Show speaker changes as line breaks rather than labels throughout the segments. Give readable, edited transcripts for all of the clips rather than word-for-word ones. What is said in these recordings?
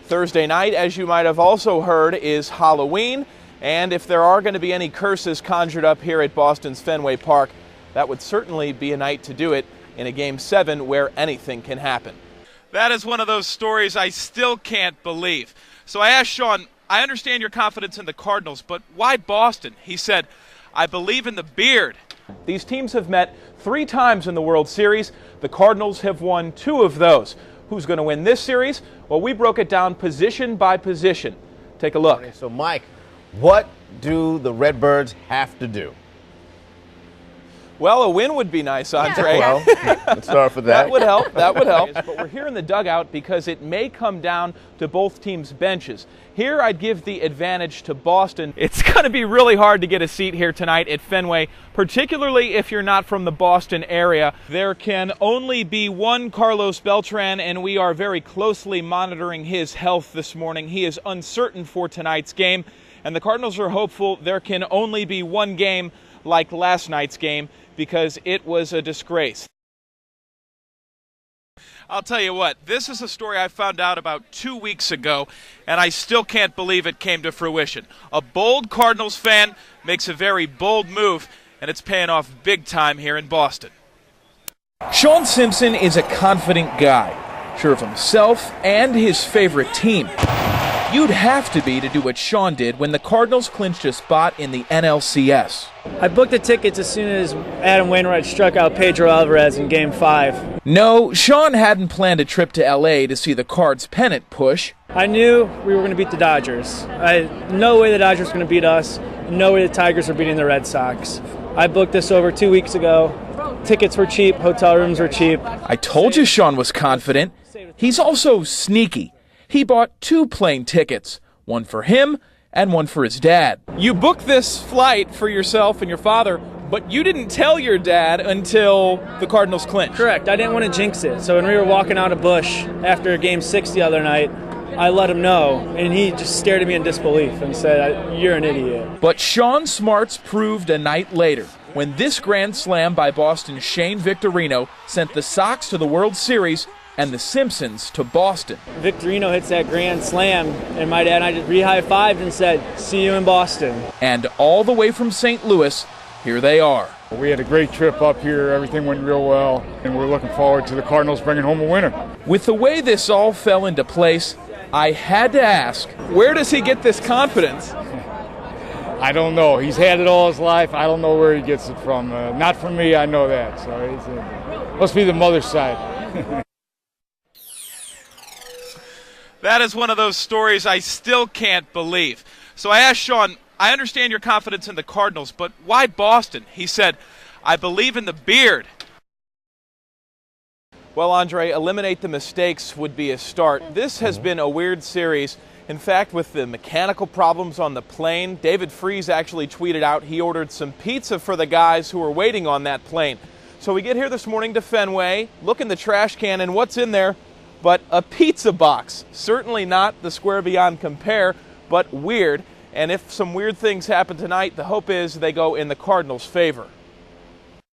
Thursday night, as you might have also heard, is Halloween, and if there are going to be any curses conjured up here at Boston's Fenway Park, that would certainly be a night to do it in a Game 7 where anything can happen. That is one of those stories I still can't believe. So I asked Sean, I understand your confidence in the Cardinals, but why Boston? He said, I believe in the beard. These teams have met 3 times in the World Series. The Cardinals have won 2 of those. Who's going to win this series? Well, we broke it down position by position. Take a look.
So, Mike, what do the Redbirds have to do?
Well, a win would be nice, Andre.
Well, let's start with that.
That would help. That would help. But we're here in the dugout because it may come down to both teams' benches. Here, I'd give the advantage to Boston. It's going to be really hard to get a seat here tonight at Fenway, particularly if you're not from the Boston area. There can only be one Carlos Beltran, and we are very closely monitoring his health this morning. He is uncertain for tonight's game, and the Cardinals are hopeful there can only be one game like last night's game, because it was a disgrace. I'll tell you what, this is a story I found out about 2 weeks ago, and I still can't believe it came to fruition. A bold Cardinals fan makes a very bold move, and it's paying off big time here in Boston. Sean Simpson is a confident guy, sure of himself and his favorite team. You'd have to be to do what Sean did when the Cardinals clinched a spot in the NLCS.
I booked the tickets as soon as Adam Wainwright struck out Pedro Alvarez in Game 5.
No, Sean hadn't planned a trip to L.A. to see the Cards' pennant push.
I knew we were going to beat the Dodgers. No way the Dodgers were going to beat us. No way the Tigers were beating the Red Sox. I booked this over 2 weeks ago. Tickets were cheap. Hotel rooms were cheap.
I told you Sean was confident. He's also sneaky. He bought 2 plane tickets, one for him and one for his dad. You booked this flight for yourself and your father, but you didn't tell your dad until the Cardinals clinched.
Correct. I didn't want to jinx it. So when we were walking out of Busch after Game 6 the other night, I let him know, and he just stared at me in disbelief and said, "You're an idiot."
But Sean Smarts proved a night later when this grand slam by Boston's Shane Victorino sent the Sox to the World Series and the Simpsons to Boston.
Victorino hits that grand slam, and my dad and I just re-high-fived and said, "See you in Boston."
And all the way from St. Louis, here they are.
We had a great trip up here. Everything went real well, and we're looking forward to the Cardinals bringing home a winner.
With the way this all fell into place, I had to ask, where does he get this confidence?
I don't know. He's had it all his life. I don't know where he gets it from. Not from me, I know that. So must be the mother's side.
That is one of those stories I still can't believe. So I asked Sean, I understand your confidence in the Cardinals, but why Boston? He said, I believe in the beard. Well, Andre, eliminate the mistakes would be a start. This has been a weird series. In fact, with the mechanical problems on the plane, David Freese actually tweeted out he ordered some pizza for the guys who were waiting on that plane. So we get here this morning to Fenway, look in the trash can, and what's in there but a pizza box? Certainly not the Square Beyond compare, but weird. And if some weird things happen tonight, the hope is they go in the Cardinals' favor.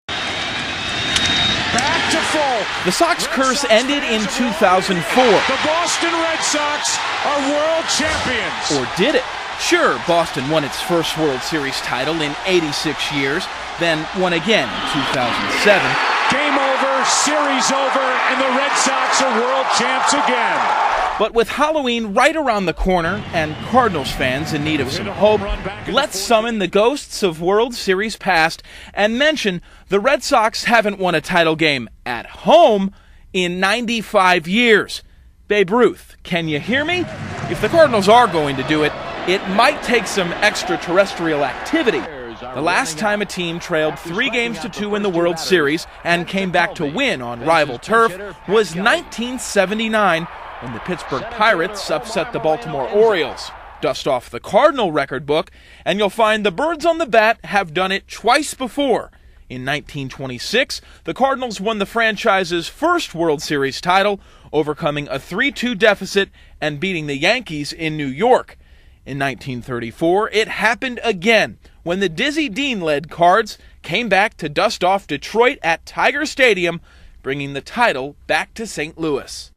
Back to full.
The Sox curse ended in 2004.
The Boston Red Sox are world champions.
Or did it? Sure, Boston won its first World Series title in 86 years, then won again in 2007.
Game over, series over, and the Red Sox are world champs again.
But with Halloween right around the corner and Cardinals fans in need of some hope, let's summon the ghosts of World Series past and mention the Red Sox haven't won a title game at home in 95 years. Babe Ruth, can you hear me? If the Cardinals are going to do it, it might take some extraterrestrial activity. The last time a team trailed 3-2 in the World Series and came back to win on rival turf was 1979, when the Pittsburgh Pirates upset the Baltimore Orioles. Dust off the Cardinal record book, and you'll find the Birds on the Bat have done it twice before. In 1926, the Cardinals won the franchise's first World Series title, overcoming a 3-2 deficit and beating the Yankees in New York. In 1934, it happened again when the Dizzy Dean-led Cards came back to dust off Detroit at Tiger Stadium, bringing the title back to St. Louis.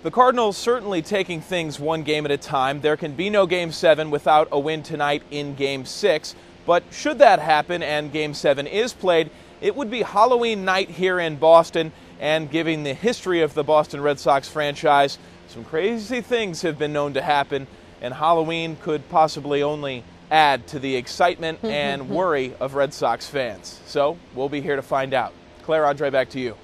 The Cardinals certainly taking things one game at a time. There can be no Game 7 without a win tonight in Game 6. But should that happen and Game 7 is played, it would be Halloween night here in Boston. And given the history of the Boston Red Sox franchise, some crazy things have been known to happen. And Halloween could possibly only add to the excitement and worry of Red Sox fans. So we'll be here to find out. Claire, Andre, back to you.